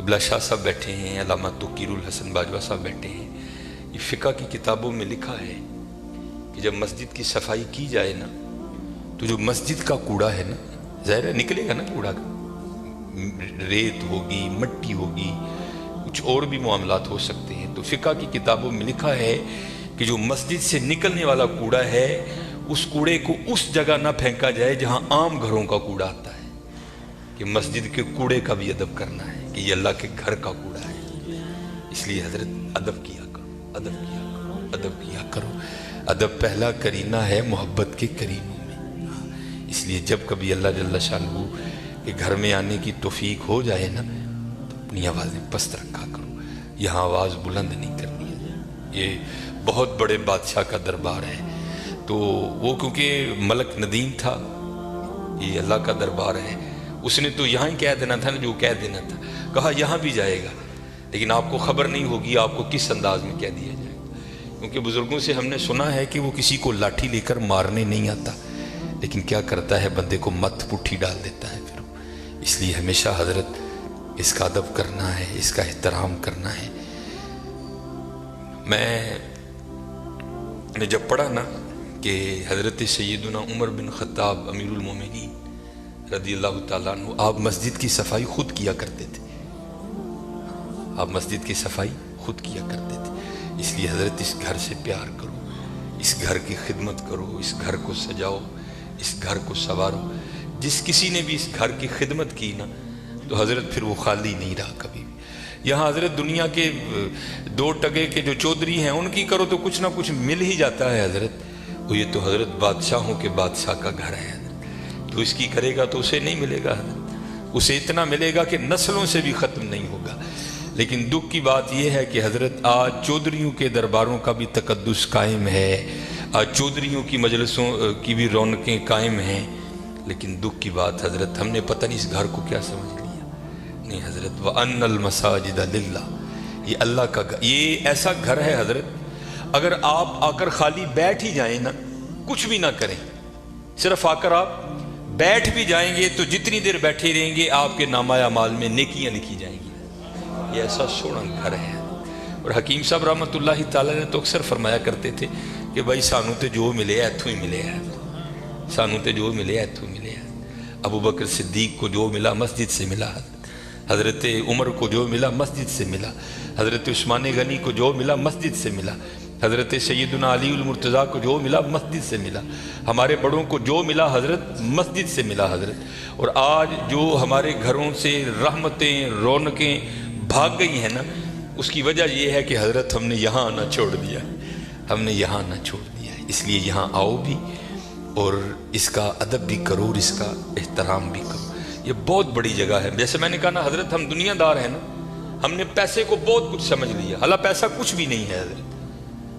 قبلہ شاہ صاحب بیٹھے ہیں، علامہ توقیر الحسن باجوہ صاحب بیٹھے ہیں، یہ فقہ کی کتابوں میں لکھا ہے کہ جب مسجد کی صفائی کی جائے نا تو جو مسجد کا کوڑا ہے نا، ظاہر ہے نکلے گا نا کوڑا کا، ریت ہوگی، مٹی ہوگی، کچھ اور بھی معاملات ہو سکتے ہیں، تو فقہ کی کتابوں میں لکھا ہے کہ جو مسجد سے نکلنے والا کوڑا ہے اس کوڑے کو اس جگہ نہ پھینکا جائے جہاں عام گھروں کا کوڑا آتا ہے، کہ مسجد کے کوڑے کا بھی ادب کرنا ہے کہ یہ اللہ کے گھر کا کوڑا ہے۔ اس لیے حضرت ادب کیا کرو، ادب کیا کرو، ادب کیا کرو۔ ادب پہلا کرینہ ہے محبت کے کرینوں میں۔ اس لیے جب کبھی اللہ جل شانہ کے گھر میں آنے کی توفیق ہو جائے نا تو اپنی آوازیں پست رکھا کرو، یہاں آواز بلند نہیں کرنی ہے۔ یہ بہت بڑے بادشاہ کا دربار ہے، تو وہ کیونکہ ملک ندیم تھا، یہ اللہ کا دربار ہے، اس نے تو یہاں ہی کہہ دینا تھا نا جو کہہ دینا تھا، کہا یہاں بھی جائے گا، لیکن آپ کو خبر نہیں ہوگی آپ کو کس انداز میں کہہ دیا جائے گا، کیونکہ بزرگوں سے ہم نے سنا ہے کہ وہ کسی کو لاٹھی لے کر مارنے نہیں آتا، لیکن کیا کرتا ہے بندے کو مت پٹھی ڈال دیتا ہے پھر۔ اس لیے ہمیشہ حضرت اس کا ادب کرنا ہے، اس کا احترام کرنا ہے۔ میں نے جب پڑھا نا کہ حضرت سیدنا عمر بن خطاب امیر المومنین رضی اللہ تعالیٰ عنہ آپ مسجد کی صفائی خود کیا کرتے تھے، آپ مسجد کی صفائی خود کیا کرتے تھے، اس لیے حضرت اس گھر سے پیار کرو، اس گھر کی خدمت کرو، اس گھر کو سجاؤ، اس گھر کو سنوارو۔ جس کسی نے بھی اس گھر کی خدمت کی نا تو حضرت پھر وہ خالی نہیں رہا کبھی بھی۔ یہاں حضرت دنیا کے دو ٹگے کے جو چودھری ہیں ان کی کرو تو کچھ نہ کچھ مل ہی جاتا ہے حضرت، وہ یہ تو حضرت بادشاہوں کے بادشاہ کا گھر ہے حضرت، تو اس کی کرے گا تو اسے نہیں ملے گا حضرت، اسے اتنا ملے گا کہ نسلوں سے بھی ختم نہیں ہوگا۔ لیکن دکھ کی بات یہ ہے کہ حضرت آج چودھریوں کے درباروں کا بھی تقدس قائم ہے، آج چودھریوں کی مجلسوں کی بھی رونقیں قائم ہیں، لیکن دکھ کی بات حضرت ہم نے پتہ نہیں اس گھر کو کیا سمجھ لیا۔ نہیں حضرت وَأَنَّ الْمَسَاجِدَ لِلَّهِ، یہ اللہ کا گھر، یہ ایسا گھر ہے حضرت اگر آپ آ کر خالی بیٹھ ہی جائیں نا، کچھ بھی نہ کریں، صرف آ کر آپ بیٹھ بھی جائیں گے تو جتنی دیر بیٹھے رہیں گے آپ کے نامہ اعمال میں نیکیاں لکھی جائیں گی۔ یہ ایسا سونا گھر ہے۔ اور حکیم صاحب رحمۃ اللہ تعالیٰ نے تو اکثر فرمایا کرتے تھے کہ بھائی سانو تے جو ملے ایتھوں ہی ملے ہے، سانو تے جو ملے ایتھوں ملے ہے۔ ابو بکر صدیق کو جو ملا مسجد سے ملا، حضرت عمر کو جو ملا مسجد سے ملا، حضرت عثمان غنی کو جو ملا مسجد سے ملا، حضرت سیدنا علی المرتضیٰ کو جو ملا مسجد سے ملا، ہمارے بڑوں کو جو ملا حضرت مسجد سے ملا حضرت۔ اور آج جو ہمارے گھروں سے رحمتیں رونقیں بھاگ گئی ہیں نا، اس کی وجہ یہ ہے کہ حضرت ہم نے یہاں آنا چھوڑ دیا ہے، ہم نے یہاں آنا چھوڑ دیا ہے۔ اس لیے یہاں آؤ بھی اور اس کا ادب بھی کرو اور اس کا احترام بھی کرو۔ یہ بہت بڑی جگہ ہے، جیسے میں نے کہا نا حضرت ہم دنیا دار ہیں نا، ہم نے پیسے کو بہت کچھ سمجھ لیا، حالانکہ پیسہ کچھ بھی نہیں ہے حضرت،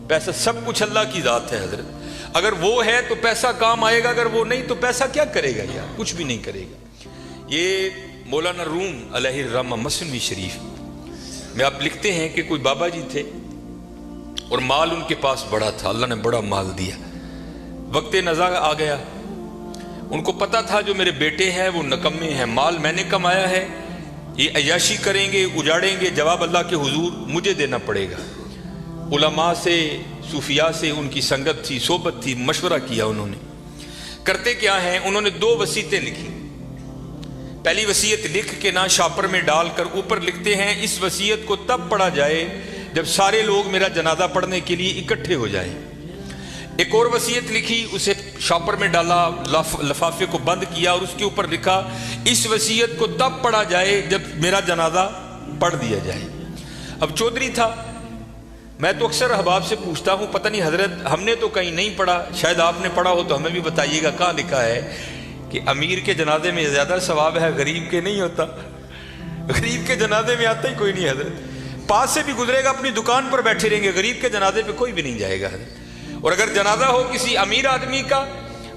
پیسہ سب کچھ اللہ کی ذات ہے حضرت، اگر وہ ہے تو پیسہ کام آئے گا، اگر وہ نہیں تو پیسہ کیا کرے گا یار، کچھ بھی نہیں کرے گا۔ یہ مولانا روم علیہ الرحمہ مثنوی شریف میں آپ لکھتے ہیں کہ کوئی بابا جی تھے اور مال ان کے پاس بڑا تھا، اللہ نے بڑا مال دیا، وقت نزاع آ گیا، ان کو پتا تھا جو میرے بیٹے ہیں وہ نکمے ہیں، مال میں نے کمایا ہے، یہ عیاشی کریں گے اجاڑیں گے، جواب اللہ کے حضور مجھے دینا پڑے گا۔ علماء سے صوفیاء سے ان کی سنگت تھی، صحبت تھی، مشورہ کیا انہوں نے، کرتے کیا ہیں، انہوں نے 2 وصیتیں لکھی۔ پہلی وصیت لکھ کے نا شاپر میں ڈال کر اوپر لکھتے ہیں اس وصیت کو تب پڑھا جائے جب سارے لوگ میرا جنازہ پڑھنے کے لیے اکٹھے ہو جائیں۔ ایک اور وصیت لکھی، اسے شاپر میں ڈالا، لفافے کو بند کیا اور اس کے اوپر لکھا اس وصیت کو تب پڑھا جائے جب میرا جنازہ پڑھ دیا جائے۔ اب چودھری تھا، میں تو اکثر احباب سے پوچھتا ہوں پتہ نہیں حضرت ہم نے تو کہیں نہیں پڑھا، شاید آپ نے پڑھا ہو تو ہمیں بھی بتائیے گا، کہاں لکھا ہے کہ امیر کے جنازے میں زیادہ ثواب ہے غریب کے نہیں ہوتا، غریب کے جنازے میں آتا ہی کوئی نہیں حضرت، پاس سے بھی گزرے گا اپنی دکان پر بیٹھے رہیں گے، غریب کے جنازے پہ کوئی بھی نہیں جائے گا حضرت۔ اور اگر جنازہ ہو کسی امیر آدمی کا،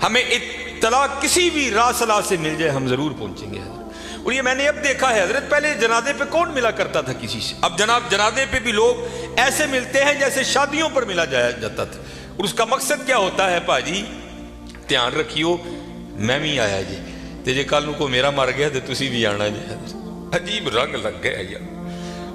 ہمیں اطلاع کسی بھی راہ صلاح سے مل جائے ہم ضرور پہنچیں گے حضرت۔ اور یہ میں نے اب دیکھا ہے حضرت، پہلے جنازے پہ کون ملا کرتا تھا کسی سے، اب جناب جنازے پہ بھی لوگ ایسے ملتے ہیں جیسے شادیوں پر ملا جاتا تھا، اور اس کا مقصد کیا ہوتا ہے، پاجی دھیان رکھیو میں بھی آیا جی تے جے کل کو میرا مر گیا تو تسی بھی آنا جی، عجیب رنگ لگ گیا یار،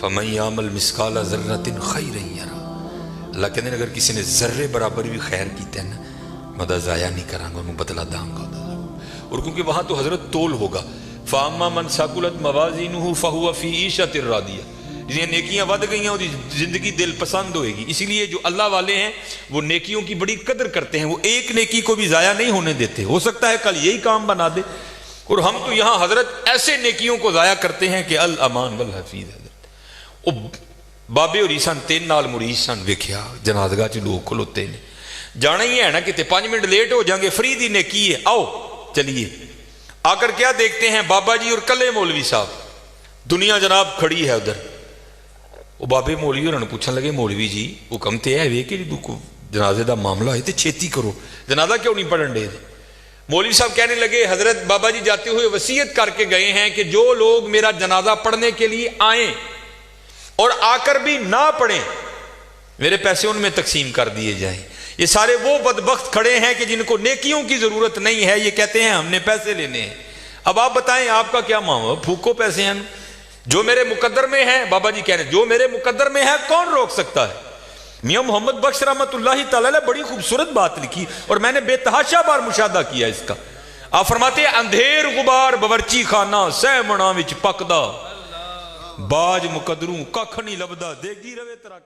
فَمَن يَعْمَلْ مِثْقَالَ ذَرَّةٍ خَيْرًا يَرَهُ. اللہ کہتے ہیں اگر کسی نے ذرے برابر بھی خیر کیتا ہے نا مدد ضائع نہیں کروں گا، انہوں بدلہ داں گا. اور کیونکہ وہاں تو حضرت تول ہوگا. فَأَمَّا مَنْ ثَقُلَتْ مَوَازِينُهُ فَهُوَ فِي عِيشَةٍ رَاضِيَةٍ. جنہیں نیکیاں ود گئی ہیں وہ زندگی دل پسند ہوئے گی. اسی لیے جو اللہ والے ہیں وہ نیکیوں کی بڑی قدر کرتے ہیں، وہ ایک نیکی کو بھی ضائع نہیں ہونے دیتے. ہو سکتا ہے کل یہی کام بنا دے. اور ہم تو یہاں حضرت ایسے نیکیوں کو ضائع کرتے ہیں کہ الامان والحفیظ. حضرت بابے اور عیسان تین نال مریض سن ویکھیا جنازگاہ چ لوگ کھلوتے نے. جانا ہی ہے نا کتے 5 منٹ لیٹ ہو جائیں گے، فری دی نیکی ہے، آؤ چلیے. آ کر کیا دیکھتے ہیں بابا جی اور کلے مولوی صاحب، دنیا جناب کھڑی ہے ادھر. وہ بابے مولوی انہوں نے پوچھنے لگے مولوی جی حکم تے ہے وے کہ جدوں جنازے دا معاملہ ہے تے چھیتی کرو، جنازہ کیوں نہیں پڑھن دے. مولوی صاحب کہنے لگے حضرت بابا جی جاتے ہوئے وصیت کر کے گئے ہیں کہ جو لوگ میرا جنازہ پڑھنے کے لیے آئیں اور آ کر بھی نہ پڑھیں میرے پیسے ان میں تقسیم کر دیے جائیں. یہ سارے وہ بدبخت کھڑے ہیں کہ جن کو نیکیوں کی ضرورت نہیں ہے، یہ کہتے ہیں ہم نے پیسے لینے ہیں. اب آپ بتائیں آپ کا کیا معاملہ؟ پھوکو پیسے ہیں جو میرے مقدر میں ہیں. بابا جی کہہ رہے ہیں جو میرے مقدر میں ہے کون روک سکتا ہے. میاں محمد بخش رحمت اللہ تعالی نے بڑی خوبصورت بات لکھی اور میں نے بے تحاشا بار مشاہدہ کیا اس کا. آپ فرماتے ہیں اندھیر غبار باورچی خانہ سہ منا وچ پکدا، باج مقدروں ککھ نہیں لبدا، دیگی روے ترا